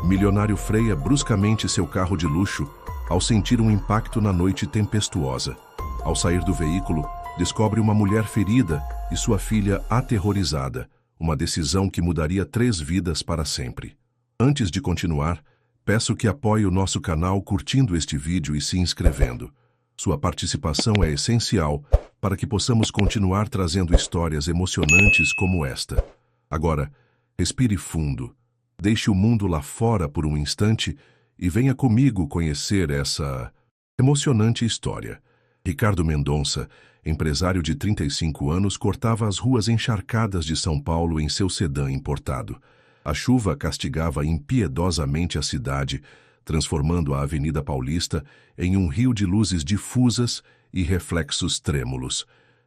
Milionário freia bruscamente seu carro de luxo ao sentir um impacto na noite tempestuosa. Ao sair do veículo, descobre uma mulher ferida e sua filha aterrorizada, uma decisão que mudaria 3 vidas para sempre. Antes de continuar, peço que apoie o nosso canal curtindo este vídeo e se inscrevendo. Sua participação é essencial para que possamos continuar trazendo histórias emocionantes como esta. Agora, respire fundo, deixe o mundo lá fora por um instante e venha comigo conhecer essa emocionante história. Ricardo Mendonça, empresário de 35 anos, cortava as ruas encharcadas de São Paulo em seu sedã importado. A chuva castigava impiedosamente a cidade, transformando a Avenida Paulista em um rio de luzes difusas e reflexos trêmulos.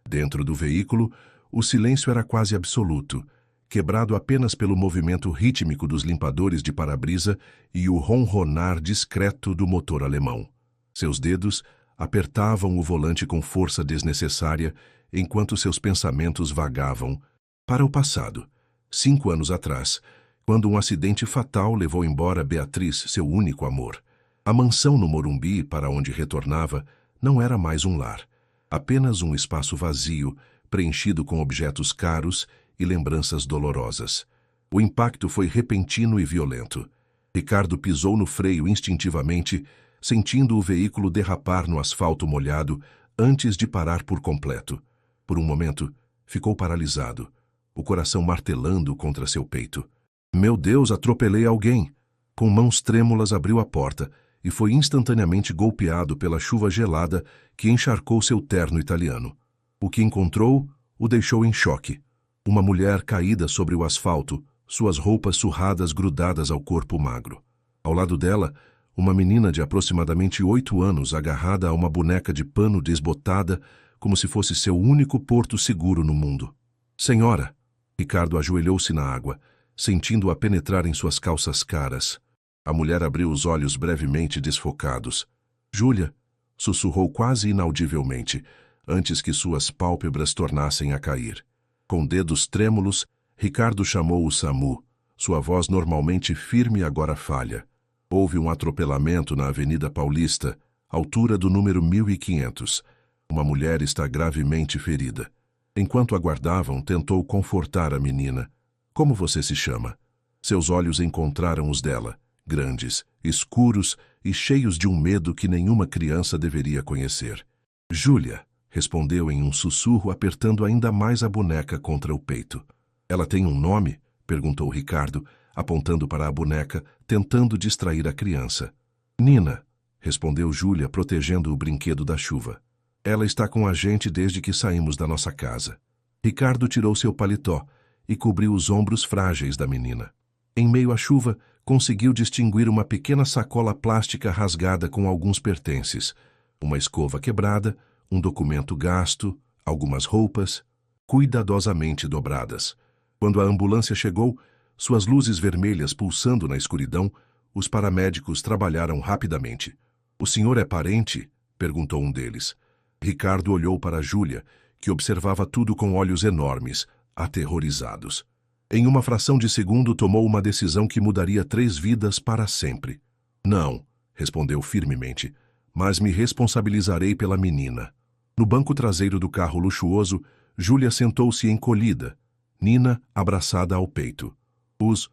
Dentro do veículo, o silêncio era quase absoluto, quebrado apenas pelo movimento rítmico dos limpadores de para-brisa e o ronronar discreto do motor alemão. Seus dedos apertavam o volante com força desnecessária, enquanto seus pensamentos vagavam para o passado. 5 anos atrás, quando um acidente fatal levou embora Beatriz, seu único amor. A mansão no Morumbi, para onde retornava, não era mais um lar. Apenas um espaço vazio, preenchido com objetos caros e lembranças dolorosas. O impacto foi repentino e violento. Ricardo pisou no freio instintivamente, sentindo o veículo derrapar no asfalto molhado antes de parar por completo. Por um momento, ficou paralisado, o coração martelando contra seu peito. Meu Deus, atropelei alguém! Com mãos trêmulas abriu a porta e foi instantaneamente golpeado pela chuva gelada que encharcou seu terno italiano. O que encontrou o deixou em choque. Uma mulher caída sobre o asfalto, suas roupas surradas grudadas ao corpo magro. Ao lado dela, uma menina de aproximadamente 8 anos agarrada a uma boneca de pano desbotada como se fosse seu único porto seguro no mundo. Senhora! Ricardo ajoelhou-se na água, sentindo-a penetrar em suas calças caras. A mulher abriu os olhos brevemente desfocados. Júlia! Sussurrou quase inaudivelmente, antes que suas pálpebras tornassem a cair. Com dedos trêmulos, Ricardo chamou o SAMU. Sua voz normalmente firme agora falha. Houve um atropelamento na Avenida Paulista, altura do número 1500. Uma mulher está gravemente ferida. Enquanto aguardavam, tentou confortar a menina. Como você se chama? Seus olhos encontraram os dela, grandes, escuros e cheios de um medo que nenhuma criança deveria conhecer. Júlia, respondeu em um sussurro, apertando ainda mais a boneca contra o peito. Ela tem um nome? Perguntou Ricardo, apontando para a boneca, tentando distrair a criança. Nina, respondeu Júlia, protegendo o brinquedo da chuva. Ela está com a gente desde que saímos da nossa casa. Ricardo tirou seu paletó e cobriu os ombros frágeis da menina. Em meio à chuva, conseguiu distinguir uma pequena sacola plástica rasgada com alguns pertences, uma escova quebrada, um documento gasto, algumas roupas, cuidadosamente dobradas. Quando a ambulância chegou, suas luzes vermelhas pulsando na escuridão, os paramédicos trabalharam rapidamente. O senhor é parente? Perguntou um deles. Ricardo olhou para Júlia, que observava tudo com olhos enormes, aterrorizados. Em uma fração de segundo tomou uma decisão que mudaria 3 vidas para sempre. Não, respondeu firmemente, mas me responsabilizarei pela menina. No banco traseiro do carro luxuoso, Júlia sentou-se encolhida, Nina abraçada ao peito. Os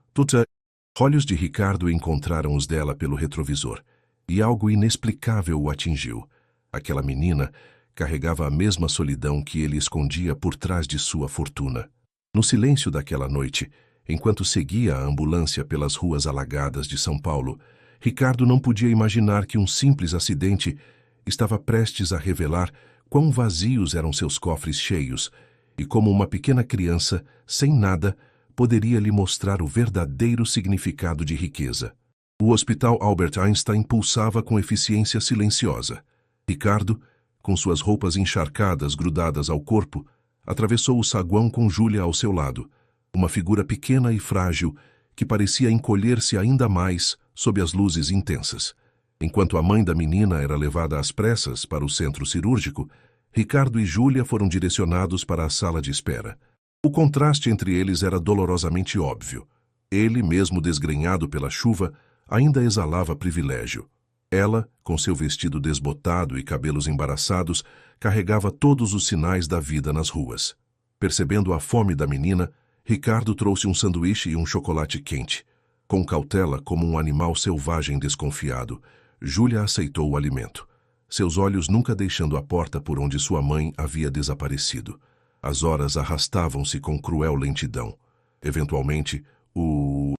olhos de Ricardo encontraram os dela pelo retrovisor, e algo inexplicável o atingiu. Aquela menina carregava a mesma solidão que ele escondia por trás de sua fortuna. No silêncio daquela noite, enquanto seguia a ambulância pelas ruas alagadas de São Paulo, Ricardo não podia imaginar que um simples acidente estava prestes a revelar quão vazios eram seus cofres cheios e como uma pequena criança, sem nada, poderia lhe mostrar o verdadeiro significado de riqueza. O Hospital Albert Einstein pulsava com eficiência silenciosa. Ricardo, com suas roupas encharcadas grudadas ao corpo, atravessou o saguão com Júlia ao seu lado, uma figura pequena e frágil que parecia encolher-se ainda mais sob as luzes intensas. Enquanto a mãe da menina era levada às pressas para o centro cirúrgico, Ricardo e Júlia foram direcionados para a sala de espera. O contraste entre eles era dolorosamente óbvio. Ele, mesmo desgrenhado pela chuva, ainda exalava privilégio. Ela, com seu vestido desbotado e cabelos embaraçados, carregava todos os sinais da vida nas ruas. Percebendo a fome da menina, Ricardo trouxe um sanduíche e um chocolate quente. Com cautela, como um animal selvagem desconfiado, Júlia aceitou o alimento, seus olhos nunca deixando a porta por onde sua mãe havia desaparecido. As horas arrastavam-se com cruel lentidão. Eventualmente, o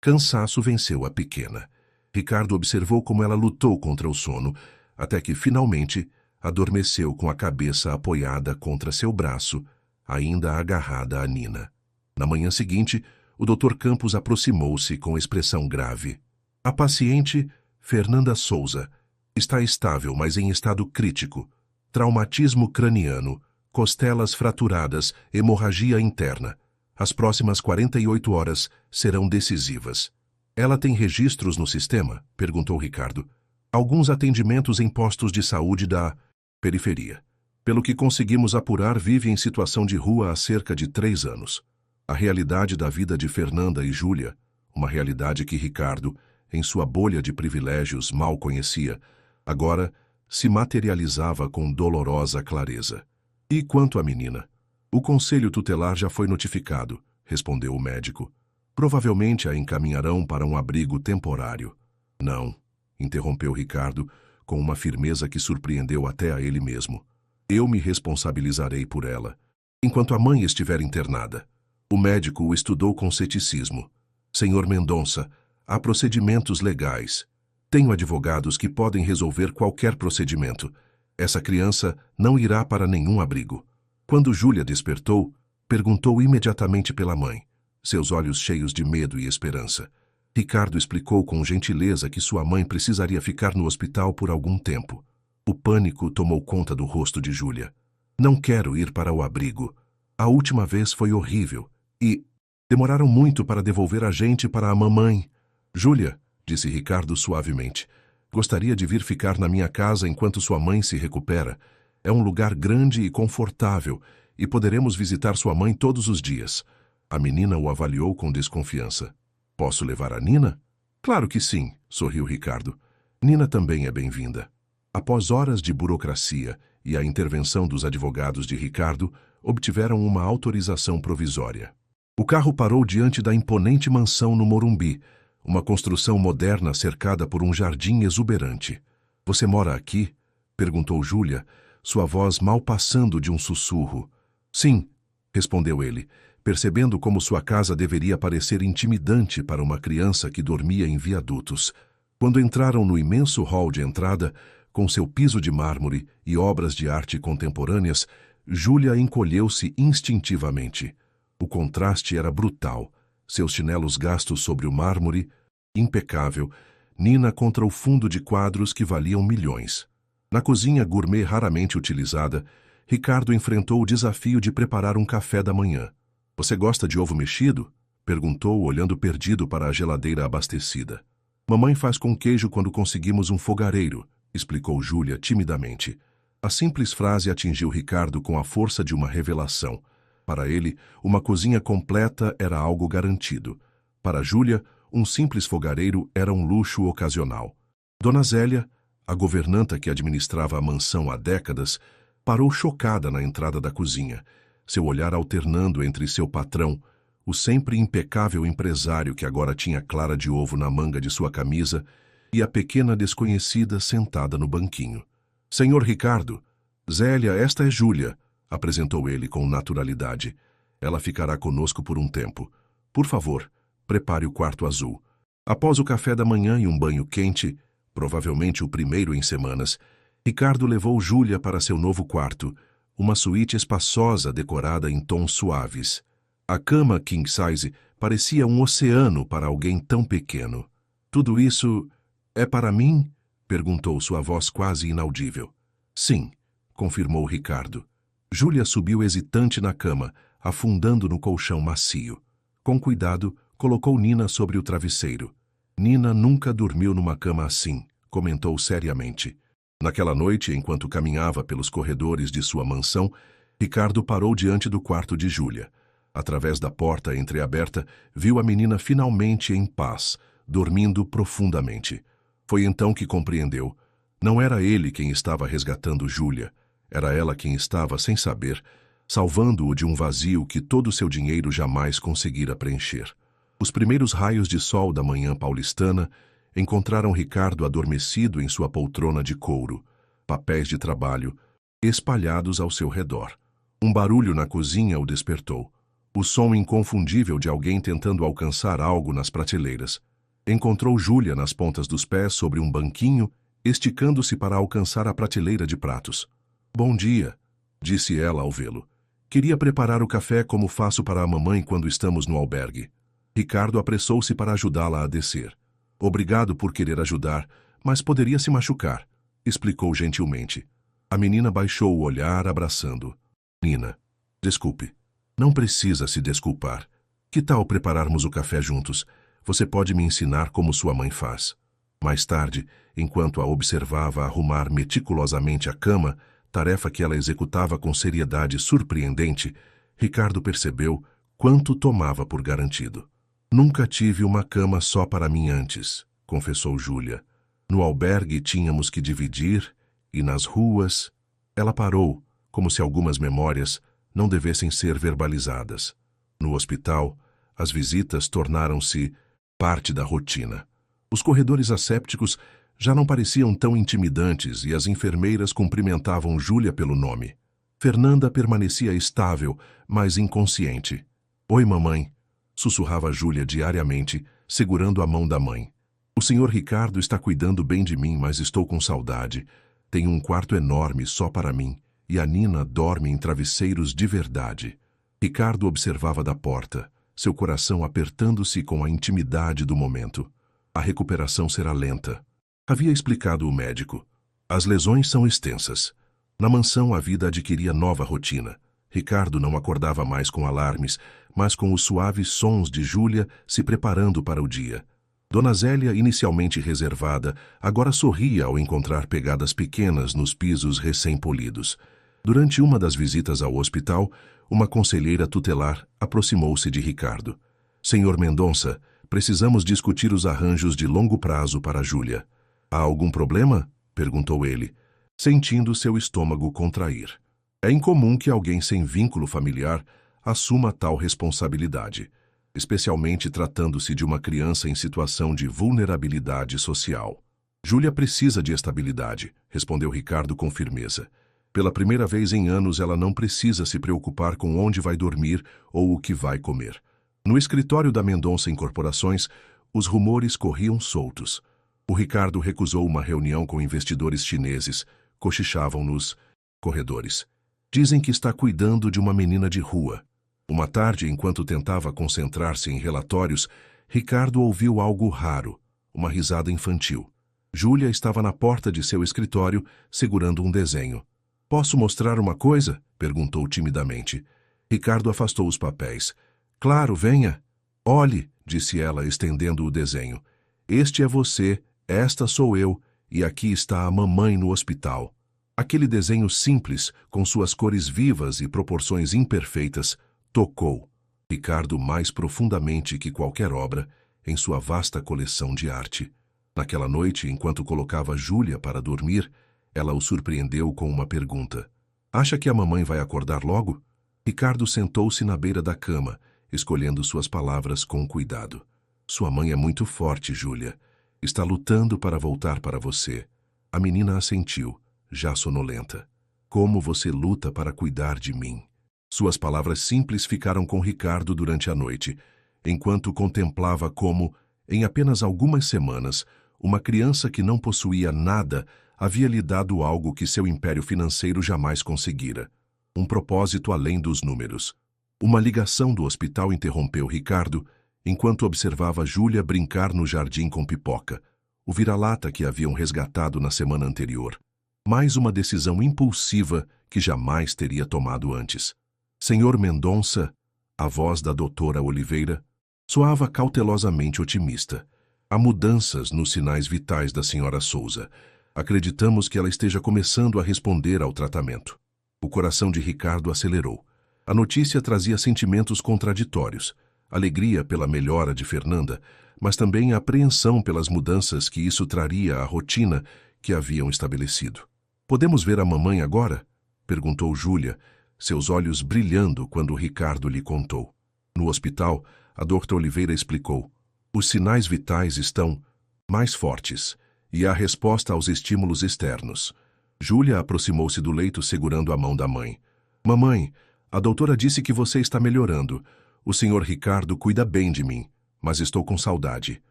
cansaço venceu a pequena. Ricardo observou como ela lutou contra o sono, até que, finalmente, adormeceu com a cabeça apoiada contra seu braço, ainda agarrada a Nina. Na manhã seguinte, o Dr. Campos aproximou-se com expressão grave. A paciente, Fernanda Souza, está estável, mas em estado crítico. Traumatismo craniano, costelas fraturadas, hemorragia interna. As próximas 48 horas serão decisivas. Ela tem registros no sistema? Perguntou Ricardo. Alguns atendimentos em postos de saúde da periferia. Pelo que conseguimos apurar, vive em situação de rua há cerca de 3 anos. A realidade da vida de Fernanda e Júlia, uma realidade que Ricardo, em sua bolha de privilégios, mal conhecia, agora se materializava com dolorosa clareza. E quanto à menina? O conselho tutelar já foi notificado, respondeu o médico. Provavelmente a encaminharão para um abrigo temporário. Não, interrompeu Ricardo, com uma firmeza que surpreendeu até a ele mesmo. Eu me responsabilizarei por ela, enquanto a mãe estiver internada. O médico o estudou com ceticismo. Senhor Mendonça, há procedimentos legais. Tenho advogados que podem resolver qualquer procedimento. Essa criança não irá para nenhum abrigo. Quando Júlia despertou, perguntou imediatamente pela mãe, seus olhos cheios de medo e esperança. Ricardo explicou com gentileza que sua mãe precisaria ficar no hospital por algum tempo. O pânico tomou conta do rosto de Júlia. Não quero ir para o abrigo. A última vez foi horrível. E demoraram muito para devolver a gente para a mamãe. Júlia, disse Ricardo suavemente, gostaria de vir ficar na minha casa enquanto sua mãe se recupera. É um lugar grande e confortável, e poderemos visitar sua mãe todos os dias. A menina o avaliou com desconfiança. Posso levar a Nina? Claro que sim, sorriu Ricardo. Nina também é bem-vinda. Após horas de burocracia e a intervenção dos advogados de Ricardo, obtiveram uma autorização provisória. O carro parou diante da imponente mansão no Morumbi, uma construção moderna cercada por um jardim exuberante. Você mora aqui? Perguntou Júlia, sua voz mal passando de um sussurro. Sim, respondeu ele, percebendo como sua casa deveria parecer intimidante para uma criança que dormia em viadutos. Quando entraram no imenso hall de entrada, com seu piso de mármore e obras de arte contemporâneas, Júlia encolheu-se instintivamente. O contraste era brutal, seus chinelos gastos sobre o mármore, impecável, Nina contra o fundo de quadros que valiam milhões. Na cozinha gourmet raramente utilizada, Ricardo enfrentou o desafio de preparar um café da manhã. Você gosta de ovo mexido? Perguntou, olhando perdido para a geladeira abastecida. Mamãe faz com queijo quando conseguimos um fogareiro, explicou Júlia timidamente. A simples frase atingiu Ricardo com a força de uma revelação. Para ele, uma cozinha completa era algo garantido. Para Júlia, um simples fogareiro era um luxo ocasional. Dona Zélia, a governanta que administrava a mansão há décadas, parou chocada na entrada da cozinha, seu olhar alternando entre seu patrão, o sempre impecável empresário que agora tinha clara de ovo na manga de sua camisa, e a pequena desconhecida sentada no banquinho. Senhor Ricardo, Zélia, esta é Júlia, apresentou ele com naturalidade. Ela ficará conosco por um tempo. Por favor, prepare o quarto azul. Após o café da manhã e um banho quente, provavelmente o primeiro em semanas, Ricardo levou Júlia para seu novo quarto, uma suíte espaçosa decorada em tons suaves. A cama king size parecia um oceano para alguém tão pequeno. Tudo isso é para mim? Perguntou sua voz quase inaudível. Sim, confirmou Ricardo. Júlia subiu hesitante na cama, afundando no colchão macio. Com cuidado, colocou Nina sobre o travesseiro. Nina nunca dormiu numa cama assim, comentou seriamente. Naquela noite, enquanto caminhava pelos corredores de sua mansão, Ricardo parou diante do quarto de Júlia. Através da porta entreaberta, viu a menina finalmente em paz, dormindo profundamente. Foi então que compreendeu. Não era ele quem estava resgatando Júlia, era ela quem estava, sem saber, salvando-o de um vazio que todo seu dinheiro jamais conseguira preencher. Os primeiros raios de sol da manhã paulistana encontraram Ricardo adormecido em sua poltrona de couro, papéis de trabalho espalhados ao seu redor. Um barulho na cozinha o despertou. O som inconfundível de alguém tentando alcançar algo nas prateleiras. Encontrou Júlia nas pontas dos pés sobre um banquinho, esticando-se para alcançar a prateleira de pratos. "Bom dia", disse ela ao vê-lo. "Queria preparar o café como faço para a mamãe quando estamos no albergue." Ricardo apressou-se para ajudá-la a descer. "Obrigado por querer ajudar, mas poderia se machucar", explicou gentilmente. A menina baixou o olhar, abraçando. "Nina, desculpe. Não precisa se desculpar. Que tal prepararmos o café juntos? Você pode me ensinar como sua mãe faz." Mais tarde, enquanto a observava arrumar meticulosamente a cama, tarefa que ela executava com seriedade surpreendente, Ricardo percebeu quanto tomava por garantido. "Nunca tive uma cama só para mim antes", confessou Júlia. "No albergue tínhamos que dividir, e nas ruas..." Ela parou, como se algumas memórias não devessem ser verbalizadas. No hospital, as visitas tornaram-se parte da rotina. Os corredores assépticos já não pareciam tão intimidantes e as enfermeiras cumprimentavam Júlia pelo nome. Fernanda permanecia estável, mas inconsciente. "Oi, mamãe", sussurrava Júlia diariamente, segurando a mão da mãe. "O senhor Ricardo está cuidando bem de mim, mas estou com saudade. Tenho um quarto enorme só para mim, e a Nina dorme em travesseiros de verdade." Ricardo observava da porta, seu coração apertando-se com a intimidade do momento. A recuperação será lenta. Havia explicado o médico. As lesões são extensas. Na mansão a vida adquiria nova rotina. Ricardo não acordava mais com alarmes, mas com os suaves sons de Júlia se preparando para o dia. Dona Zélia, inicialmente reservada, agora sorria ao encontrar pegadas pequenas nos pisos recém-polidos. Durante uma das visitas ao hospital, uma conselheira tutelar aproximou-se de Ricardo. "Senhor Mendonça, precisamos discutir os arranjos de longo prazo para Júlia." "Há algum problema?" perguntou ele, sentindo seu estômago contrair. É incomum que alguém sem vínculo familiar assuma tal responsabilidade, especialmente tratando-se de uma criança em situação de vulnerabilidade social. "Júlia precisa de estabilidade", respondeu Ricardo com firmeza. "Pela primeira vez em anos, ela não precisa se preocupar com onde vai dormir ou o que vai comer." No escritório da Mendonça Incorporações, os rumores corriam soltos. O Ricardo recusou uma reunião com investidores chineses, cochichavam nos corredores. "Dizem que está cuidando de uma menina de rua." Uma tarde, enquanto tentava concentrar-se em relatórios, Ricardo ouviu algo raro, uma risada infantil. Júlia estava na porta de seu escritório, segurando um desenho. "Posso mostrar uma coisa?" perguntou timidamente. Ricardo afastou os papéis. "Claro, venha." "Olhe", disse ela, estendendo o desenho. "Este é você, esta sou eu, e aqui está a mamãe no hospital." Aquele desenho simples, com suas cores vivas e proporções imperfeitas, tocou Ricardo mais profundamente que qualquer obra em sua vasta coleção de arte. Naquela noite, enquanto colocava Júlia para dormir, ela o surpreendeu com uma pergunta. "Acha que a mamãe vai acordar logo?" Ricardo sentou-se na beira da cama, escolhendo suas palavras com cuidado. "Sua mãe é muito forte, Júlia. Está lutando para voltar para você." A menina assentiu, já sonolenta. "Como você luta para cuidar de mim?" Suas palavras simples ficaram com Ricardo durante a noite, enquanto contemplava como, em apenas algumas semanas, uma criança que não possuía nada havia lhe dado algo que seu império financeiro jamais conseguira. Um propósito além dos números. Uma ligação do hospital interrompeu Ricardo, enquanto observava Júlia brincar no jardim com Pipoca, o vira-lata que haviam resgatado na semana anterior. Mais uma decisão impulsiva que jamais teria tomado antes. "Senhor Mendonça", a voz da doutora Oliveira, soava cautelosamente otimista. "Há mudanças nos sinais vitais da senhora Souza. Acreditamos que ela esteja começando a responder ao tratamento." O coração de Ricardo acelerou. A notícia trazia sentimentos contraditórios. alegria pela melhora de Fernanda, mas também apreensão pelas mudanças que isso traria à rotina que haviam estabelecido. "Podemos ver a mamãe agora?" perguntou Júlia, seus olhos brilhando quando Ricardo lhe contou. No hospital, a Dr. Oliveira explicou: "Os sinais vitais estão mais fortes e há resposta aos estímulos externos." Júlia aproximou-se do leito segurando a mão da mãe. "Mamãe, a doutora disse que você está melhorando. O senhor Ricardo cuida bem de mim, mas estou com saudade."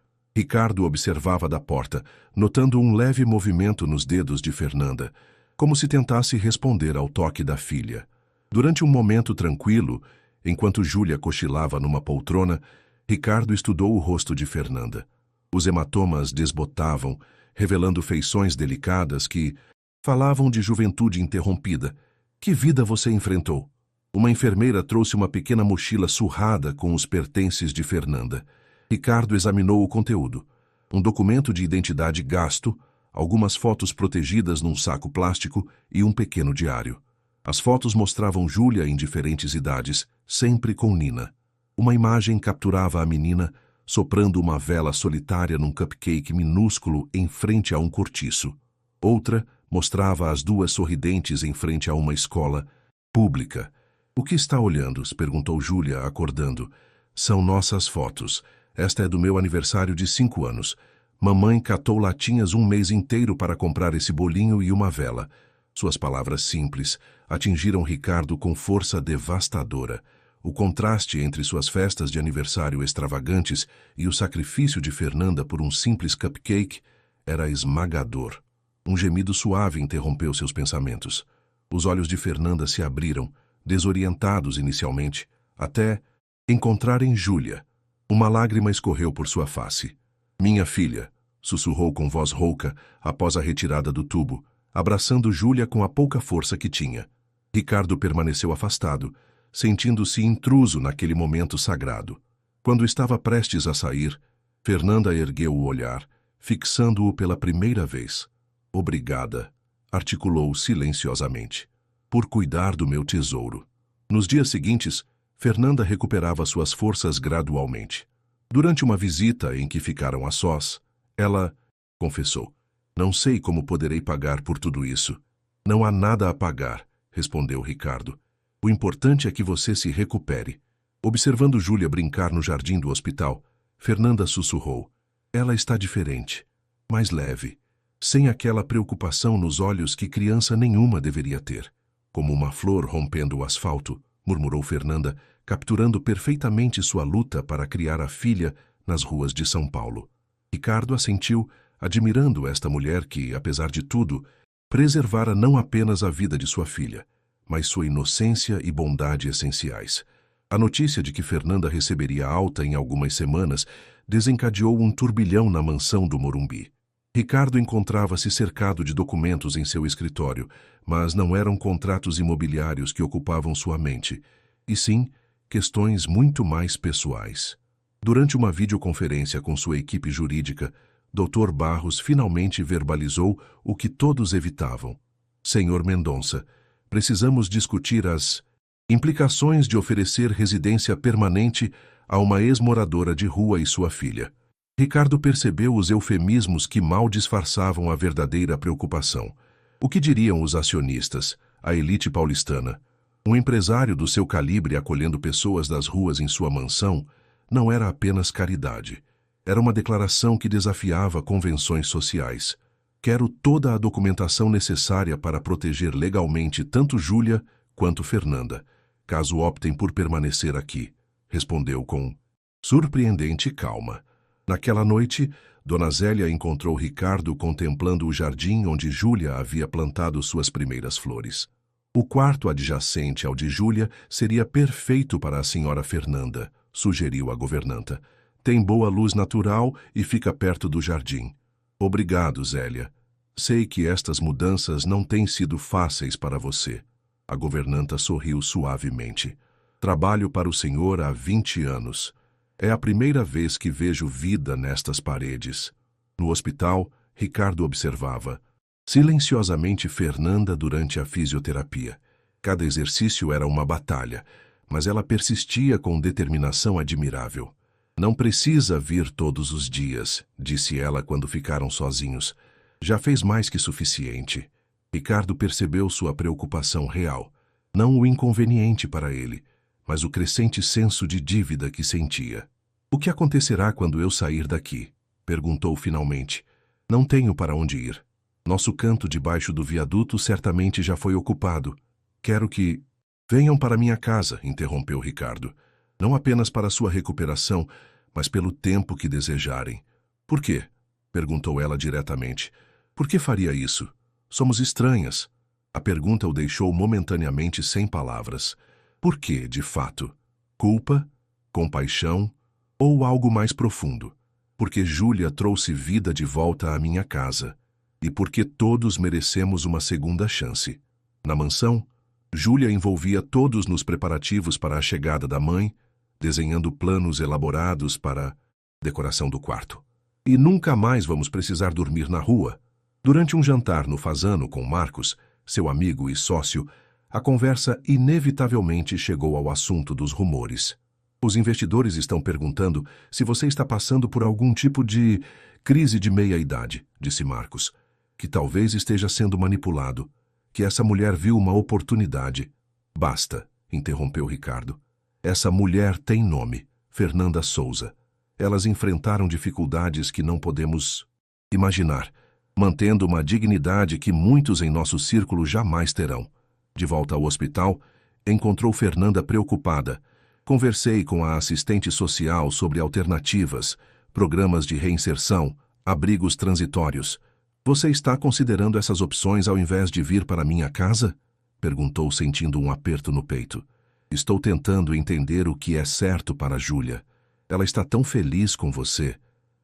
Ricardo observava da porta, notando um leve movimento nos dedos de Fernanda, como se tentasse responder ao toque da filha. Durante um momento tranquilo, enquanto Júlia cochilava numa poltrona, Ricardo estudou o rosto de Fernanda. Os hematomas desbotavam, revelando feições delicadas que falavam de juventude interrompida. "Que vida você enfrentou?" Uma enfermeira trouxe uma pequena mochila surrada com os pertences de Fernanda. Ricardo examinou o conteúdo. Um documento de identidade gasto, algumas fotos protegidas num saco plástico e um pequeno diário. As fotos mostravam Júlia em diferentes idades, sempre com Nina. Uma imagem capturava a menina soprando uma vela solitária num cupcake minúsculo em frente a um cortiço. Outra mostrava as duas sorridentes em frente a uma escola pública. "O que está olhando?" perguntou Júlia, acordando. "São nossas fotos. Esta é do meu aniversário de 5 anos. Mamãe catou latinhas um mês inteiro para comprar esse bolinho e uma vela." Suas palavras simples atingiram Ricardo com força devastadora. O contraste entre suas festas de aniversário extravagantes e o sacrifício de Fernanda por um simples cupcake era esmagador. Um gemido suave interrompeu seus pensamentos. Os olhos de Fernanda se abriram, desorientados inicialmente, até encontrarem Júlia. Uma lágrima escorreu por sua face. "Minha filha", sussurrou com voz rouca após a retirada do tubo, abraçando Júlia com a pouca força que tinha. Ricardo permaneceu afastado, sentindo-se intruso naquele momento sagrado. Quando estava prestes a sair, Fernanda ergueu o olhar, fixando-o pela primeira vez. "Obrigada", articulou silenciosamente, "por cuidar do meu tesouro." Nos dias seguintes, Fernanda recuperava suas forças gradualmente. Durante uma visita em que ficaram a sós, ela confessou: "Não sei como poderei pagar por tudo isso." "Não há nada a pagar", respondeu Ricardo. "O importante é que você se recupere." Observando Júlia brincar no jardim do hospital, Fernanda sussurrou: "Ela está diferente, mais leve, sem aquela preocupação nos olhos que criança nenhuma deveria ter." "Como uma flor rompendo o asfalto", murmurou Fernanda, capturando perfeitamente sua luta para criar a filha nas ruas de São Paulo. Ricardo assentiu, admirando esta mulher que, apesar de tudo, preservara não apenas a vida de sua filha, mas sua inocência e bondade essenciais. A notícia de que Fernanda receberia alta em algumas semanas desencadeou um turbilhão na mansão do Morumbi. Ricardo encontrava-se cercado de documentos em seu escritório, mas não eram contratos imobiliários que ocupavam sua mente, e sim questões muito mais pessoais. Durante uma videoconferência com sua equipe jurídica, Dr. Barros finalmente verbalizou o que todos evitavam. "Senhor Mendonça, precisamos discutir as implicações de oferecer residência permanente a uma ex-moradora de rua e sua filha." Ricardo percebeu os eufemismos que mal disfarçavam a verdadeira preocupação. O que diriam os acionistas, a elite paulistana? Um empresário do seu calibre acolhendo pessoas das ruas em sua mansão não era apenas caridade. Era uma declaração que desafiava convenções sociais. "Quero toda a documentação necessária para proteger legalmente tanto Júlia quanto Fernanda, caso optem por permanecer aqui", respondeu com surpreendente calma. Naquela noite, Dona Zélia encontrou Ricardo contemplando o jardim onde Júlia havia plantado suas primeiras flores. "O quarto adjacente ao de Júlia seria perfeito para a senhora Fernanda", sugeriu a governanta. "Tem boa luz natural e fica perto do jardim." "Obrigado, Zélia. Sei que estas mudanças não têm sido fáceis para você." A governanta sorriu suavemente. "Trabalho para o senhor há 20 anos. É a primeira vez que vejo vida nestas paredes." No hospital, Ricardo observava silenciosamente Fernanda durante a fisioterapia. Cada exercício era uma batalha, mas ela persistia com determinação admirável. Não precisa vir todos os dias, disse ela quando ficaram sozinhos. Já fez mais que suficiente. Ricardo percebeu sua preocupação real, não o inconveniente para ele, mas o crescente senso de dívida que sentia. O que acontecerá quando eu sair daqui? Perguntou finalmente. Não tenho para onde ir. Nosso canto debaixo do viaduto certamente já foi ocupado. Quero que... Venham para minha casa, interrompeu Ricardo. Não apenas para sua recuperação, mas pelo tempo que desejarem. Por quê? Perguntou ela diretamente. Por que faria isso? Somos estranhas. A pergunta o deixou momentaneamente sem palavras. Por quê, de fato? Culpa? Compaixão? Ou algo mais profundo? Porque Júlia trouxe vida de volta à minha casa. E porque todos merecemos uma segunda chance. Na mansão, Júlia envolvia todos nos preparativos para a chegada da mãe, desenhando planos elaborados para a decoração do quarto. E nunca mais vamos precisar dormir na rua. Durante um jantar no Fazano com Marcos, seu amigo e sócio, a conversa inevitavelmente chegou ao assunto dos rumores. Os investidores estão perguntando se você está passando por algum tipo de crise de meia-idade, disse Marcos, que talvez esteja sendo manipulado, que essa mulher viu uma oportunidade. Basta, interrompeu Ricardo. Essa mulher tem nome, Fernanda Souza. Elas enfrentaram dificuldades que não podemos imaginar, mantendo uma dignidade que muitos em nosso círculo jamais terão. De volta ao hospital, encontrou Fernanda preocupada. Conversei com a assistente social sobre alternativas, programas de reinserção, abrigos transitórios. Você está considerando essas opções ao invés de vir para minha casa? Perguntou, sentindo um aperto no peito. Estou tentando entender o que é certo para Júlia. Ela está tão feliz com você.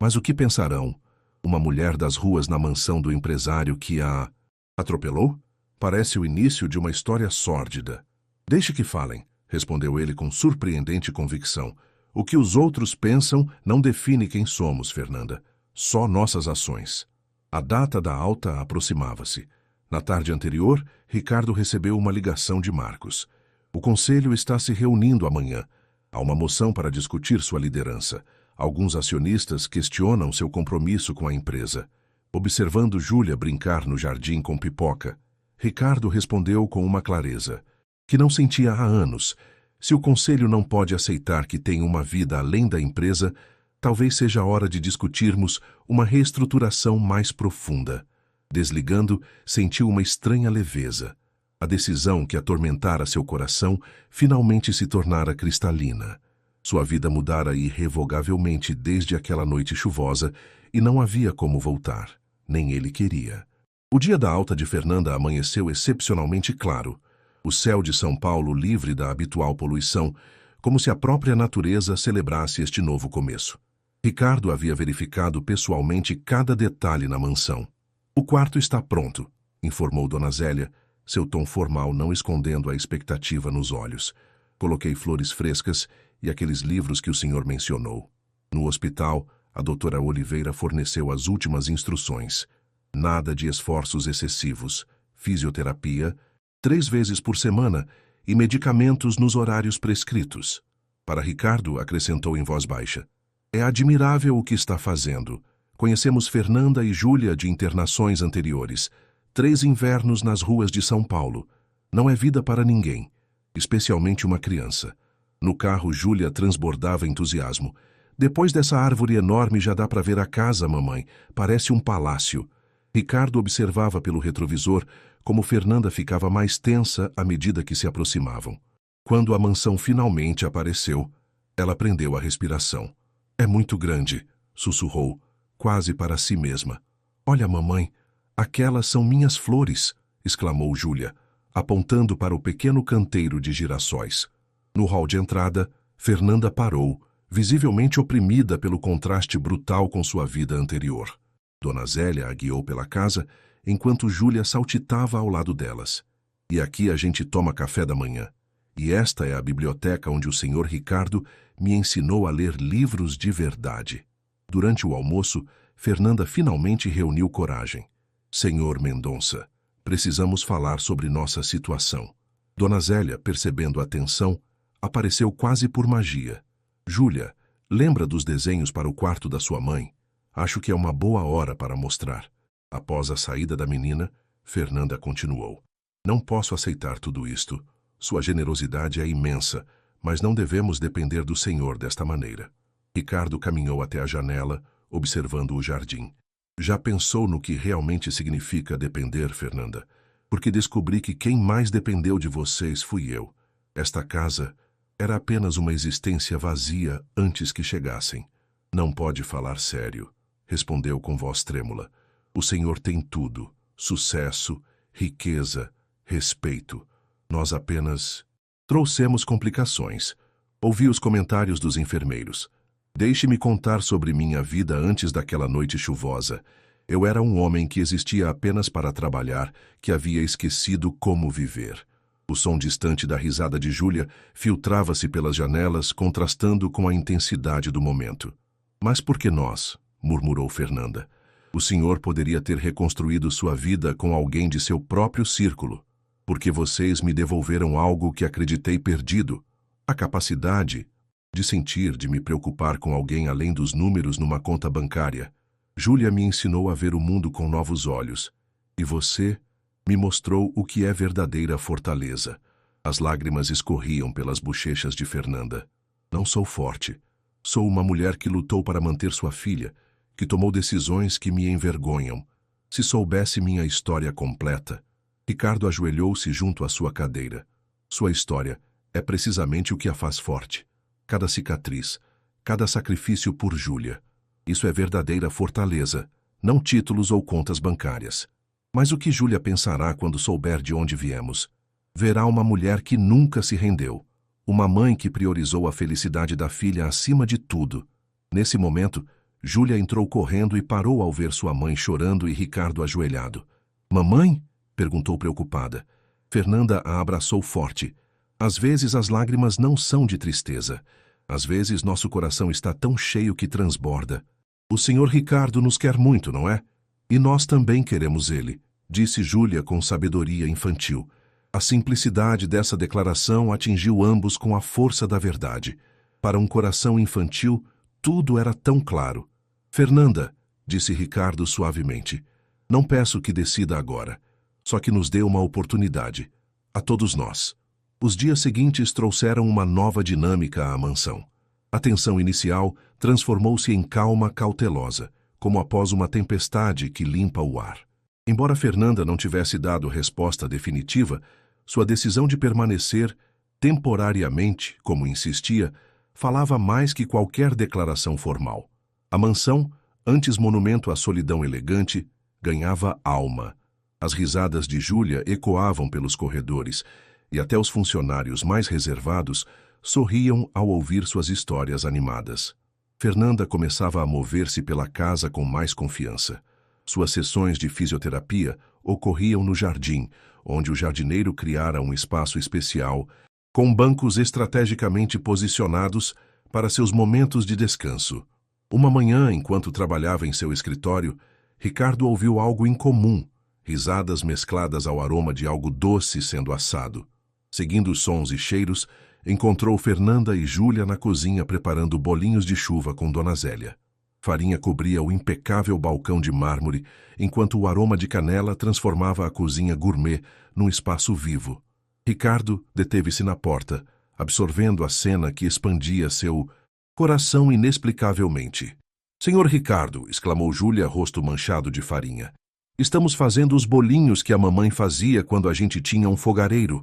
Mas o que pensarão? Uma mulher das ruas na mansão do empresário que a atropelou? Parece o início de uma história sórdida. Deixe que falem, respondeu ele com surpreendente convicção. O que os outros pensam não define quem somos, Fernanda. Só nossas ações. A data da alta aproximava-se. Na tarde anterior, Ricardo recebeu uma ligação de Marcos. O conselho está se reunindo amanhã. Há uma moção para discutir sua liderança. Alguns acionistas questionam seu compromisso com a empresa. Observando Júlia brincar no jardim com pipoca, Ricardo respondeu com uma clareza, que não sentia há anos. Se o conselho não pode aceitar que tem uma vida além da empresa, talvez seja a hora de discutirmos uma reestruturação mais profunda. Desligando, sentiu uma estranha leveza. A decisão que atormentara seu coração finalmente se tornara cristalina. Sua vida mudara irrevogavelmente desde aquela noite chuvosa e não havia como voltar. Nem ele queria. O dia da alta de Fernanda amanheceu excepcionalmente claro. O céu de São Paulo livre da habitual poluição, como se a própria natureza celebrasse este novo começo. Ricardo havia verificado pessoalmente cada detalhe na mansão. O quarto está pronto, informou Dona Zélia, seu tom formal não escondendo a expectativa nos olhos. Coloquei flores frescas e aqueles livros que o senhor mencionou. No hospital, a doutora Oliveira forneceu as últimas instruções. Nada de esforços excessivos, fisioterapia, 3 vezes por semana e medicamentos nos horários prescritos. Para Ricardo, acrescentou em voz baixa, é admirável o que está fazendo. Conhecemos Fernanda e Júlia de internações anteriores. 3 invernos nas ruas de São Paulo. Não é vida para ninguém, especialmente uma criança. No carro, Júlia transbordava entusiasmo. Depois dessa árvore enorme já dá para ver a casa, mamãe. Parece um palácio. Ricardo observava pelo retrovisor como Fernanda ficava mais tensa à medida que se aproximavam. Quando a mansão finalmente apareceu, ela prendeu a respiração. É muito grande, sussurrou, quase para si mesma. Olha, mamãe, aquelas são minhas flores, exclamou Júlia, apontando para o pequeno canteiro de girassóis. No hall de entrada, Fernanda parou, visivelmente oprimida pelo contraste brutal com sua vida anterior. Dona Zélia a guiou pela casa, enquanto Júlia saltitava ao lado delas. E aqui a gente toma café da manhã. E esta é a biblioteca onde o senhor Ricardo me ensinou a ler livros de verdade. Durante o almoço, Fernanda finalmente reuniu coragem. Senhor Mendonça, precisamos falar sobre nossa situação. Dona Zélia, percebendo a tensão, apareceu quase por magia. Júlia, lembra dos desenhos para o quarto da sua mãe? Acho que é uma boa hora para mostrar. Após a saída da menina, Fernanda continuou. Não posso aceitar tudo isto. Sua generosidade é imensa, mas não devemos depender do Senhor desta maneira. Ricardo caminhou até a janela, observando o jardim. Já pensou no que realmente significa depender, Fernanda? Porque descobri que quem mais dependeu de vocês fui eu. Esta casa era apenas uma existência vazia antes que chegassem. Não pode falar sério, respondeu com voz trêmula. O Senhor tem tudo, sucesso, riqueza, respeito. Nós apenas trouxemos complicações. Ouvi os comentários dos enfermeiros. Deixe-me contar sobre minha vida antes daquela noite chuvosa. Eu era um homem que existia apenas para trabalhar, que havia esquecido como viver. O som distante da risada de Júlia filtrava-se pelas janelas, contrastando com a intensidade do momento. Mas por que nós? Murmurou Fernanda. O senhor poderia ter reconstruído sua vida com alguém de seu próprio círculo. Porque vocês me devolveram algo que acreditei perdido. A capacidade de sentir, de me preocupar com alguém além dos números numa conta bancária. Júlia me ensinou a ver o mundo com novos olhos. E você me mostrou o que é verdadeira fortaleza. As lágrimas escorriam pelas bochechas de Fernanda. Não sou forte. Sou uma mulher que lutou para manter sua filha, que tomou decisões que me envergonham. Se soubesse minha história completa. Ricardo ajoelhou-se junto à sua cadeira. Sua história é precisamente o que a faz forte. Cada cicatriz, cada sacrifício por Júlia. Isso é verdadeira fortaleza, não títulos ou contas bancárias. Mas o que Júlia pensará quando souber de onde viemos? Verá uma mulher que nunca se rendeu. Uma mãe que priorizou a felicidade da filha acima de tudo. Nesse momento, Júlia entrou correndo e parou ao ver sua mãe chorando e Ricardo ajoelhado. Mamãe? Perguntou preocupada. Fernanda a abraçou forte. Às vezes as lágrimas não são de tristeza. Às vezes nosso coração está tão cheio que transborda. O senhor Ricardo nos quer muito, não é? E nós também queremos ele, disse Júlia com sabedoria infantil. A simplicidade dessa declaração atingiu ambos com a força da verdade. Para um coração infantil, tudo era tão claro. Fernanda, disse Ricardo suavemente, não peço que decida agora, só que nos dê uma oportunidade. A todos nós. Os dias seguintes trouxeram uma nova dinâmica à mansão. A tensão inicial transformou-se em calma cautelosa, como após uma tempestade que limpa o ar. Embora Fernanda não tivesse dado resposta definitiva, sua decisão de permanecer temporariamente, como insistia, falava mais que qualquer declaração formal. A mansão, antes monumento à solidão elegante, ganhava alma. As risadas de Júlia ecoavam pelos corredores, e até os funcionários mais reservados sorriam ao ouvir suas histórias animadas. Fernanda começava a mover-se pela casa com mais confiança. Suas sessões de fisioterapia ocorriam no jardim, onde o jardineiro criara um espaço especial, com bancos estrategicamente posicionados para seus momentos de descanso. Uma manhã, enquanto trabalhava em seu escritório, Ricardo ouviu algo incomum, risadas mescladas ao aroma de algo doce sendo assado. Seguindo os sons e cheiros, encontrou Fernanda e Júlia na cozinha preparando bolinhos de chuva com Dona Zélia. Farinha cobria o impecável balcão de mármore, enquanto o aroma de canela transformava a cozinha gourmet num espaço vivo. Ricardo deteve-se na porta, absorvendo a cena que expandia seu coração inexplicavelmente. «Senhor Ricardo», exclamou Júlia, rosto manchado de farinha. «Estamos fazendo os bolinhos que a mamãe fazia quando a gente tinha um fogareiro.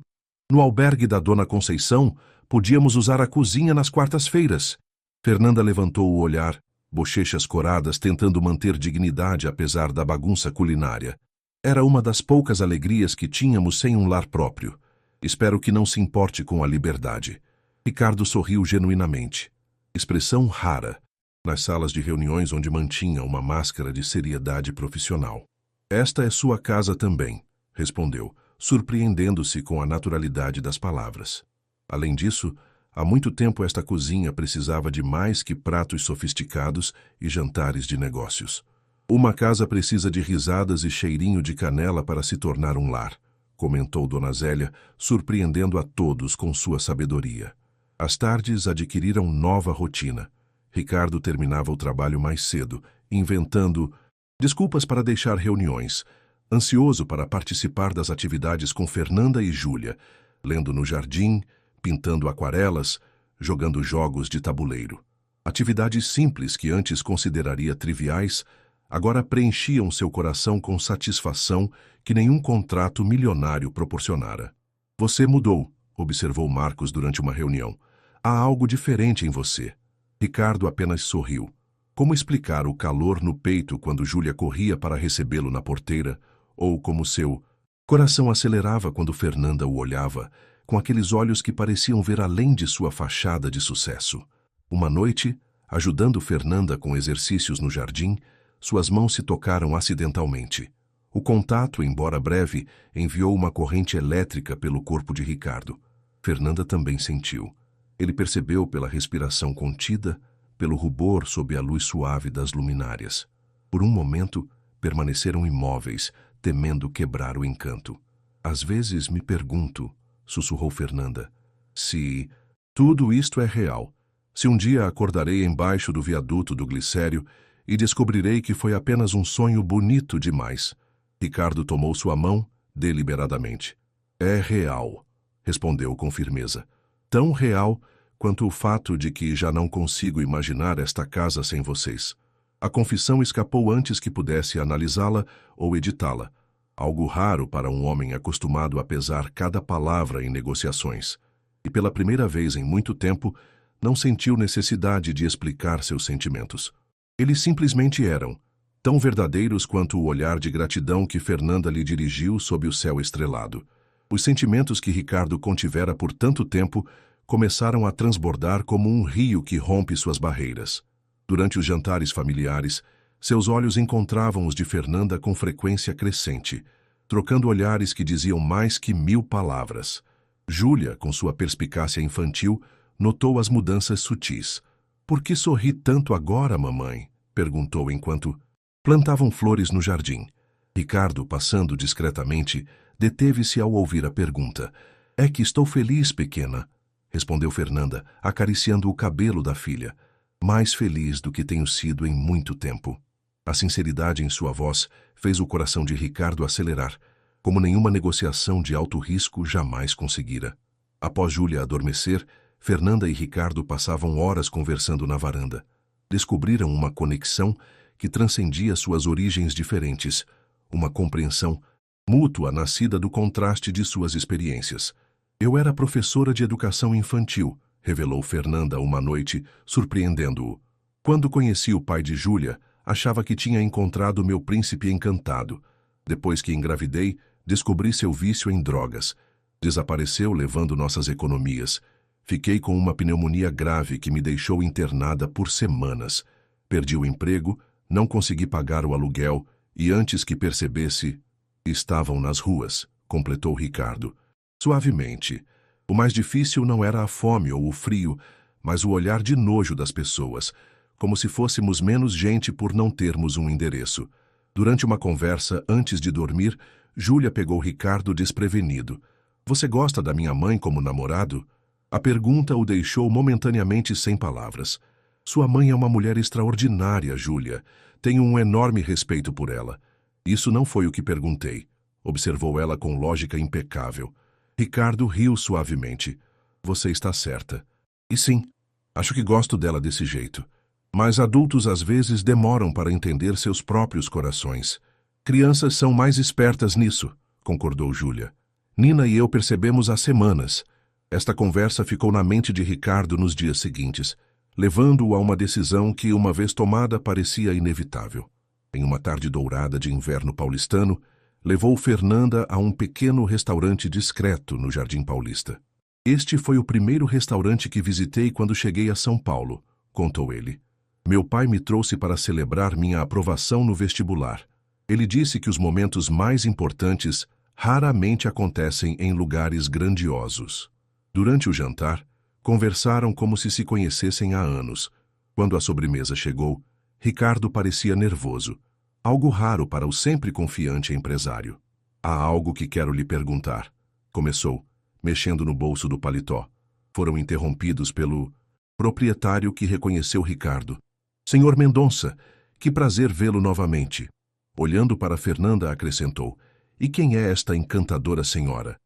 No albergue da Dona Conceição, podíamos usar a cozinha nas quartas-feiras». Fernanda levantou o olhar, bochechas coradas tentando manter dignidade apesar da bagunça culinária. Era uma das poucas alegrias que tínhamos sem um lar próprio. Espero que não se importe com a liberdade. Ricardo sorriu genuinamente. Expressão rara, nas salas de reuniões onde mantinha uma máscara de seriedade profissional. Esta é sua casa também, respondeu, surpreendendo-se com a naturalidade das palavras. Além disso, há muito tempo esta cozinha precisava de mais que pratos sofisticados e jantares de negócios. Uma casa precisa de risadas e cheirinho de canela para se tornar um lar, comentou Dona Zélia, surpreendendo a todos com sua sabedoria. As tardes adquiriram nova rotina. Ricardo terminava o trabalho mais cedo, inventando desculpas para deixar reuniões, ansioso para participar das atividades com Fernanda e Júlia, lendo no jardim, pintando aquarelas, jogando jogos de tabuleiro. Atividades simples que antes consideraria triviais, agora preenchiam seu coração com satisfação que nenhum contrato milionário proporcionara. Você mudou, observou Marcos durante uma reunião. Há algo diferente em você. Ricardo apenas sorriu. Como explicar o calor no peito quando Júlia corria para recebê-lo na porteira, ou como seu coração acelerava quando Fernanda o olhava, com aqueles olhos que pareciam ver além de sua fachada de sucesso? Uma noite, ajudando Fernanda com exercícios no jardim, suas mãos se tocaram acidentalmente. O contato, embora breve, enviou uma corrente elétrica pelo corpo de Ricardo. Fernanda também sentiu. Ele percebeu pela respiração contida, pelo rubor sob a luz suave das luminárias. Por um momento, permaneceram imóveis, temendo quebrar o encanto. Às vezes me pergunto, sussurrou Fernanda, se tudo isto é real. Se um dia acordarei embaixo do viaduto do Glicério e descobrirei que foi apenas um sonho bonito demais. Ricardo tomou sua mão deliberadamente. É real, respondeu com firmeza. Tão real quanto o fato de que já não consigo imaginar esta casa sem vocês. A confissão escapou antes que pudesse analisá-la ou editá-la, algo raro para um homem acostumado a pesar cada palavra em negociações. E pela primeira vez em muito tempo, não sentiu necessidade de explicar seus sentimentos. Eles simplesmente eram, tão verdadeiros quanto o olhar de gratidão que Fernanda lhe dirigiu sob o céu estrelado. Os sentimentos que Ricardo contivera por tanto tempo começaram a transbordar como um rio que rompe suas barreiras. Durante os jantares familiares, seus olhos encontravam os de Fernanda com frequência crescente, trocando olhares que diziam mais que 1000 palavras. Júlia, com sua perspicácia infantil, notou as mudanças sutis. "Por que sorri tanto agora, mamãe?" perguntou enquanto plantavam flores no jardim. Ricardo, passando discretamente, deteve-se ao ouvir a pergunta. "É que estou feliz, pequena", respondeu Fernanda, acariciando o cabelo da filha. "Mais feliz do que tenho sido em muito tempo." A sinceridade em sua voz fez o coração de Ricardo acelerar, como nenhuma negociação de alto risco jamais conseguira. Após Júlia adormecer, Fernanda e Ricardo passavam horas conversando na varanda. Descobriram uma conexão que transcendia suas origens diferentes, uma compreensão mútua nascida do contraste de suas experiências. "Eu era professora de educação infantil", revelou Fernanda uma noite, surpreendendo-o. "Quando conheci o pai de Júlia, achava que tinha encontrado meu príncipe encantado. Depois que engravidei, descobri seu vício em drogas. Desapareceu levando nossas economias. Fiquei com uma pneumonia grave que me deixou internada por semanas. Perdi o emprego, não consegui pagar o aluguel e antes que percebesse, estavam nas ruas", completou Ricardo. Suavemente. O mais difícil não era a fome ou o frio, mas o olhar de nojo das pessoas, como se fôssemos menos gente por não termos um endereço. Durante uma conversa antes de dormir, Júlia pegou Ricardo desprevenido. "Você gosta da minha mãe como namorado?" A pergunta o deixou momentaneamente sem palavras. "Sua mãe é uma mulher extraordinária, Júlia. Tenho um enorme respeito por ela." "Isso não foi o que perguntei", observou ela com lógica impecável. Ricardo riu suavemente. "Você está certa. E sim, acho que gosto dela desse jeito. Mas adultos às vezes demoram para entender seus próprios corações. Crianças são mais espertas nisso", concordou Júlia. "Nina e eu percebemos há semanas." Esta conversa ficou na mente de Ricardo nos dias seguintes, levando-o a uma decisão que, uma vez tomada, parecia inevitável. Em uma tarde dourada de inverno paulistano, levou Fernanda a um pequeno restaurante discreto no Jardim Paulista. "Este foi o primeiro restaurante que visitei quando cheguei a São Paulo", contou ele. "Meu pai me trouxe para celebrar minha aprovação no vestibular. Ele disse que os momentos mais importantes raramente acontecem em lugares grandiosos." Durante o jantar, conversaram como se conhecessem há anos. Quando a sobremesa chegou, Ricardo parecia nervoso, algo raro para o sempre confiante empresário. "Há algo que quero lhe perguntar", começou, mexendo no bolso do paletó. Foram interrompidos pelo proprietário, que reconheceu Ricardo. Senhor Mendonça, que prazer vê-lo novamente. Olhando para Fernanda, acrescentou: E quem é esta encantadora senhora?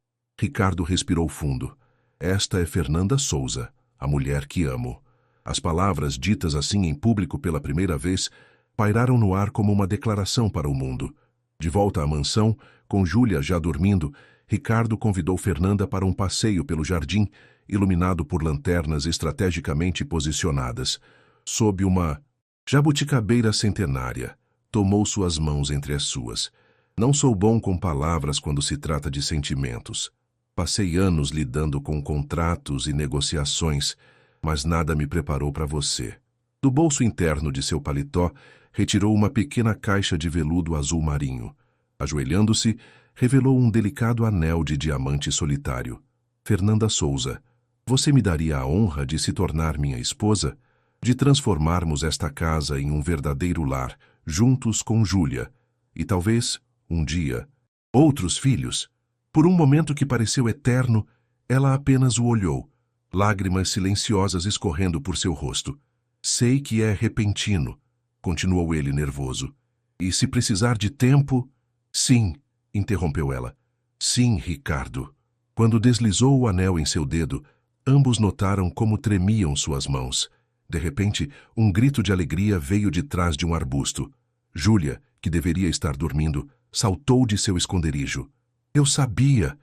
Ricardo respirou fundo. Esta é Fernanda Souza, a mulher que amo. As palavras, ditas assim em público pela primeira vez, pairaram no ar como uma declaração para o mundo. De volta à mansão, com Júlia já dormindo, Ricardo convidou Fernanda para um passeio pelo jardim, iluminado por lanternas estrategicamente posicionadas. Sob uma jabuticabeira centenária, tomou suas mãos entre as suas. Não sou bom com palavras quando se trata de sentimentos. Passei anos lidando com contratos e negociações, mas nada me preparou para você. Do bolso interno de seu paletó, retirou uma pequena caixa de veludo azul marinho. Ajoelhando-se, revelou um delicado anel de diamante solitário. Fernanda Souza, você me daria a honra de se tornar minha esposa? De transformarmos esta casa em um verdadeiro lar, juntos com Júlia, e talvez, um dia, outros filhos? Por um momento que pareceu eterno, ela apenas o olhou, lágrimas silenciosas escorrendo por seu rosto. Sei que é repentino, continuou ele nervoso. E se precisar de tempo... Sim, interrompeu ela. Sim, Ricardo. Quando deslizou o anel em seu dedo, ambos notaram como tremiam suas mãos. De repente, um grito de alegria veio de trás de um arbusto. Júlia, que deveria estar dormindo, saltou de seu esconderijo. Eu sabia!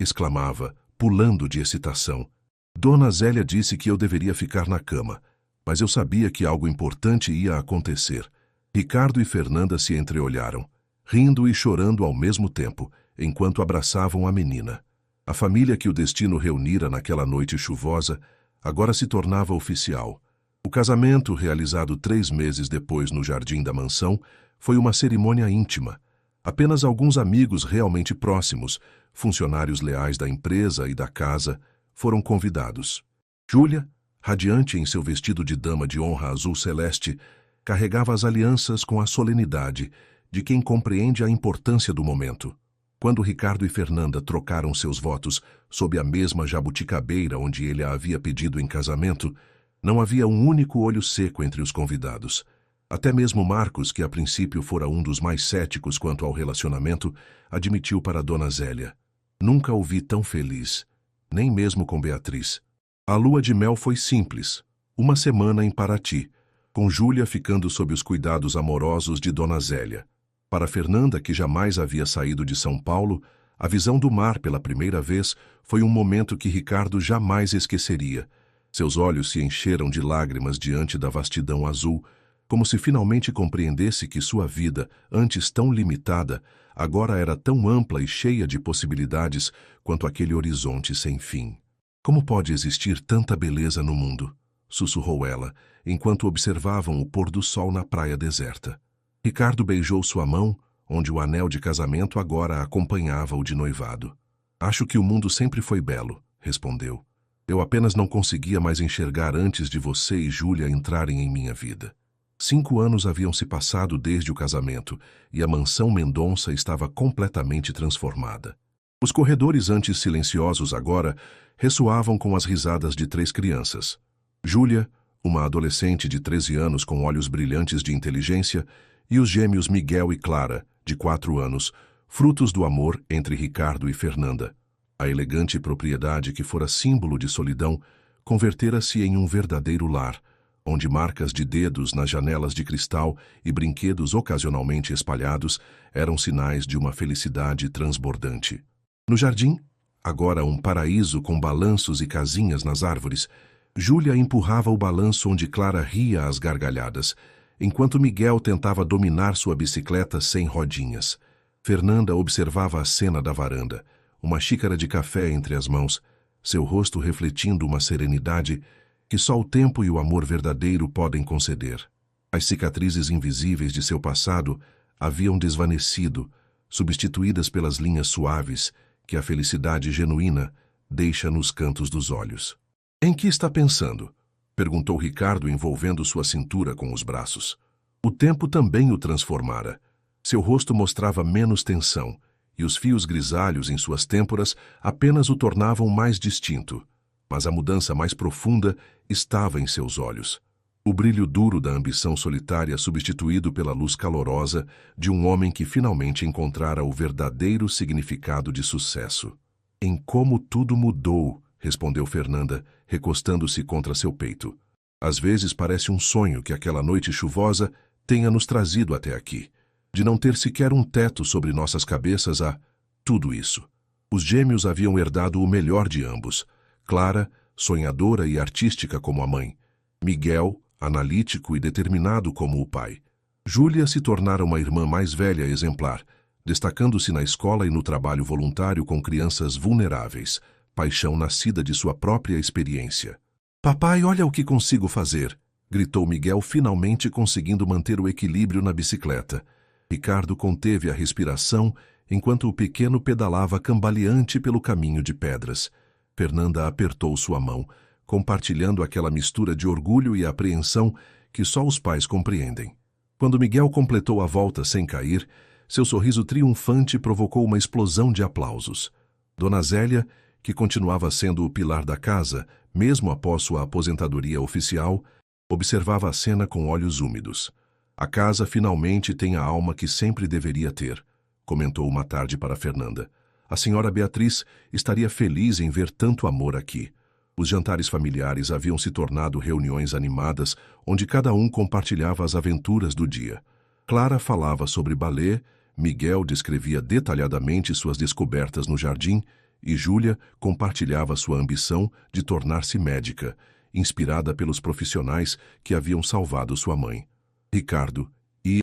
Exclamava, pulando de excitação. Dona Zélia disse que eu deveria ficar na cama, mas eu sabia que algo importante ia acontecer. Ricardo e Fernanda se entreolharam, rindo e chorando ao mesmo tempo, enquanto abraçavam a menina. A família que o destino reunira naquela noite chuvosa agora se tornava oficial. O casamento, realizado 3 meses depois no jardim da mansão, foi uma cerimônia íntima. Apenas alguns amigos realmente próximos, funcionários leais da empresa e da casa, foram convidados. Júlia, radiante em seu vestido de dama de honra azul celeste, carregava as alianças com a solenidade de quem compreende a importância do momento. Quando Ricardo e Fernanda trocaram seus votos sob a mesma jabuticabeira onde ele a havia pedido em casamento, não havia um único olho seco entre os convidados. Até mesmo Marcos, que a princípio fora um dos mais céticos quanto ao relacionamento, admitiu para Dona Zélia: Nunca o vi tão feliz, nem mesmo com Beatriz. A lua de mel foi simples, uma semana em Paraty, com Júlia ficando sob os cuidados amorosos de Dona Zélia. Para Fernanda, que jamais havia saído de São Paulo, a visão do mar pela primeira vez foi um momento que Ricardo jamais esqueceria. Seus olhos se encheram de lágrimas diante da vastidão azul, como se finalmente compreendesse que sua vida, antes tão limitada, agora era tão ampla e cheia de possibilidades quanto aquele horizonte sem fim. Como pode existir tanta beleza no mundo? Sussurrou ela, enquanto observavam o pôr do sol na praia deserta. Ricardo beijou sua mão, onde o anel de casamento agora acompanhava o de noivado. Acho que o mundo sempre foi belo, respondeu. Eu apenas não conseguia mais enxergar antes de você e Júlia entrarem em minha vida. 5 anos haviam se passado desde o casamento e a mansão Mendonça estava completamente transformada. Os corredores antes silenciosos agora ressoavam com as risadas de 3 crianças. Júlia, uma adolescente de 13 anos com olhos brilhantes de inteligência, e os gêmeos Miguel e Clara, de 4 anos, frutos do amor entre Ricardo e Fernanda. A elegante propriedade que fora símbolo de solidão convertera-se em um verdadeiro lar, onde marcas de dedos nas janelas de cristal e brinquedos ocasionalmente espalhados eram sinais de uma felicidade transbordante. No jardim, agora um paraíso com balanços e casinhas nas árvores, Júlia empurrava o balanço onde Clara ria às gargalhadas, enquanto Miguel tentava dominar sua bicicleta sem rodinhas. Fernanda observava a cena da varanda, uma xícara de café entre as mãos, seu rosto refletindo uma serenidade que só o tempo e o amor verdadeiro podem conceder. As cicatrizes invisíveis de seu passado haviam desvanecido, substituídas pelas linhas suaves que a felicidade genuína deixa nos cantos dos olhos. Em que está pensando? Perguntou Ricardo, envolvendo sua cintura com os braços. O tempo também o transformara. Seu rosto mostrava menos tensão, e os fios grisalhos em suas têmporas apenas o tornavam mais distinto. Mas a mudança mais profunda estava em seus olhos. O brilho duro da ambição solitária substituído pela luz calorosa de um homem que finalmente encontrara o verdadeiro significado de sucesso. Em como tudo mudou, respondeu Fernanda, recostando-se contra seu peito. Às vezes parece um sonho que aquela noite chuvosa tenha nos trazido até aqui. De não ter sequer um teto sobre nossas cabeças a tudo isso. Os gêmeos haviam herdado o melhor de ambos. Clara, sonhadora e artística como a mãe. Miguel, analítico e determinado como o pai. Júlia se tornara uma irmã mais velha exemplar, destacando-se na escola e no trabalho voluntário com crianças vulneráveis, paixão nascida de sua própria experiência. "Papai, olha o que consigo fazer!" gritou Miguel, finalmente conseguindo manter o equilíbrio na bicicleta. Ricardo conteve a respiração enquanto o pequeno pedalava cambaleante pelo caminho de pedras. Fernanda apertou sua mão, compartilhando aquela mistura de orgulho e apreensão que só os pais compreendem. Quando Miguel completou a volta sem cair, seu sorriso triunfante provocou uma explosão de aplausos. Dona Zélia, que continuava sendo o pilar da casa, mesmo após sua aposentadoria oficial, observava a cena com olhos úmidos. "A casa finalmente tem a alma que sempre deveria ter", comentou uma tarde para Fernanda. "A senhora Beatriz estaria feliz em ver tanto amor aqui." Os jantares familiares haviam se tornado reuniões animadas, onde cada um compartilhava as aventuras do dia. Clara falava sobre balé, Miguel descrevia detalhadamente suas descobertas no jardim e Júlia compartilhava sua ambição de tornar-se médica, inspirada pelos profissionais que haviam salvado sua mãe. Ricardo e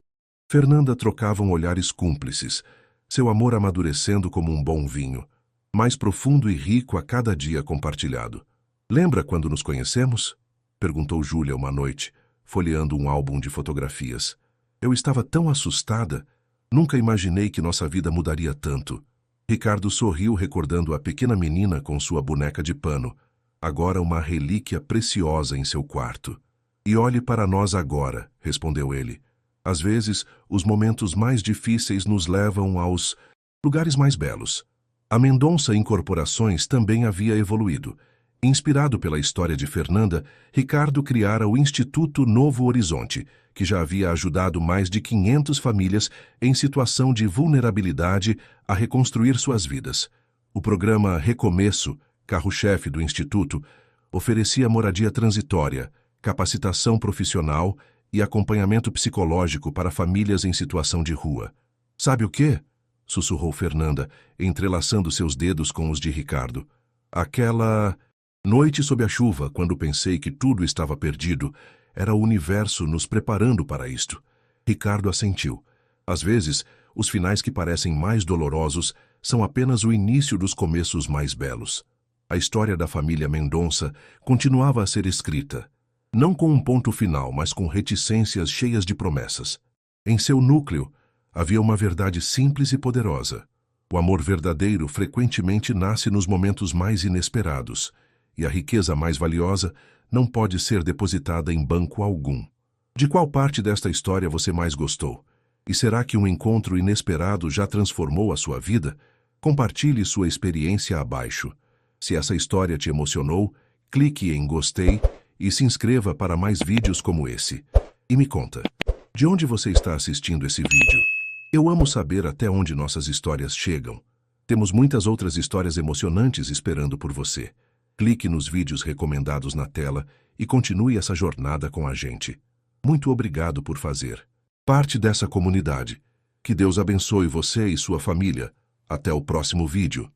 Fernanda trocavam olhares cúmplices, seu amor amadurecendo como um bom vinho, mais profundo e rico a cada dia compartilhado. "Lembra quando nos conhecemos?" perguntou Júlia uma noite, folheando um álbum de fotografias. "Eu estava tão assustada. Nunca imaginei que nossa vida mudaria tanto." Ricardo sorriu recordando a pequena menina com sua boneca de pano, agora uma relíquia preciosa em seu quarto. "E olhe para nós agora", respondeu ele. "Às vezes, os momentos mais difíceis nos levam aos lugares mais belos." A Mendonça Incorporações também havia evoluído. Inspirado pela história de Fernanda, Ricardo criara o Instituto Novo Horizonte, que já havia ajudado mais de 500 famílias em situação de vulnerabilidade a reconstruir suas vidas. O programa Recomeço, carro-chefe do Instituto, oferecia moradia transitória, capacitação profissional e acompanhamento psicológico para famílias em situação de rua. "Sabe o quê?" sussurrou Fernanda, entrelaçando seus dedos com os de Ricardo. "Aquela noite sob a chuva, quando pensei que tudo estava perdido, era o universo nos preparando para isto." Ricardo assentiu. Às vezes, os finais que parecem mais dolorosos são apenas o início dos começos mais belos. A história da família Mendonça continuava a ser escrita, não com um ponto final, mas com reticências cheias de promessas. Em seu núcleo, havia uma verdade simples e poderosa. O amor verdadeiro frequentemente nasce nos momentos mais inesperados, e a riqueza mais valiosa não pode ser depositada em banco algum. De qual parte desta história você mais gostou? E será que um encontro inesperado já transformou a sua vida? Compartilhe sua experiência abaixo. Se essa história te emocionou, clique em gostei e se inscreva para mais vídeos como esse. E me conta, de onde você está assistindo esse vídeo? Eu amo saber até onde nossas histórias chegam. Temos muitas outras histórias emocionantes esperando por você. Clique nos vídeos recomendados na tela e continue essa jornada com a gente. Muito obrigado por fazer parte dessa comunidade. Que Deus abençoe você e sua família. Até o próximo vídeo.